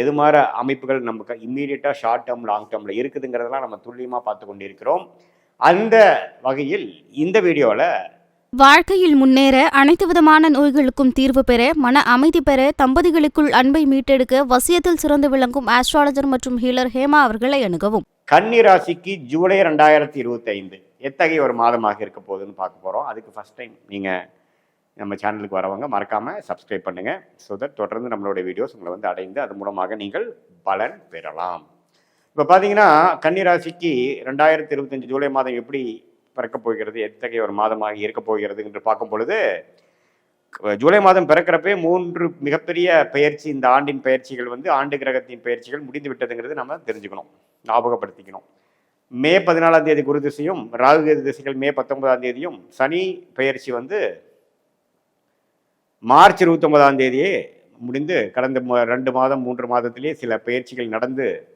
எது மாதிரி அமைப்புகள் நமக்கு இம்மீடியட்டாக ஷார்ட் டேர்ம் லாங் டேர்மில் இருக்குதுங்கிறதெல்லாம் நம்ம துல்லியமாக பார்த்து கொண்டிருக்கிறோம். அந்த வகையில் இந்த வீடியோவில் வாழ்க்கையில் முன்னேற, அனைத்து விதமான நோய்களுக்கும் தீர்வு பெற, மன அமைதி பெற, தம்பதிகளுக்குள் அன்பை மீட்டெடுக்க வசியத்தில் சிறந்து விளங்கும் ஆஸ்ட்ராலஜர் மற்றும் ஹீலர் ஹேமா அவர்களை அணுகவும். கன்னி ராசிக்கு ஜூலை 2025 எத்தகைய ஒரு மாதமாக இருக்க போகுதுன்னு பார்க்க போகிறோம். அதுக்கு ஃபர்ஸ்ட் டைம் நீங்கள் நம்ம சேனலுக்கு வரவங்க மறக்காமல் சப்ஸ்கிரைப் பண்ணுங்கள். ஸோ தட் தொடர்ந்து நம்மளுடைய வீடியோஸ் உங்களை வந்து அடைந்து அது மூலமாக நீங்கள் பலன் பெறலாம். இப்போ பார்த்தீங்கன்னா கன்னி ராசிக்கு 2025 ஜூலை மாதம் எப்படி பிறக்கப் போகிறது, எத்தகைய ஒரு மாதமாக இருக்க போகிறது என்று பார்க்கும் பொழுது, ஜூலை மாதம் பிறக்கிறப்பே 3 மிகப்பெரிய பயிற்சி, இந்த ஆண்டின் பயிற்சிகள் வந்து ஆண்டு கிரகத்தின் பயிற்சிகள் முடிந்து விட்டதுங்கிறது நம்ம தெரிஞ்சுக்கணும், ஞாபகப்படுத்திக்கணும். மே 14ஆம் தேதி குரு திசையும் ராகு கேது திசைகள் மே 19ஆம் தேதியும், சனி பயிற்சி வந்து மார்ச் 29ஆம் தேதியே முடிந்து கடந்த 2 மாதம் 3 மாதத்திலேயே சில பயிற்சிகள் நடந்து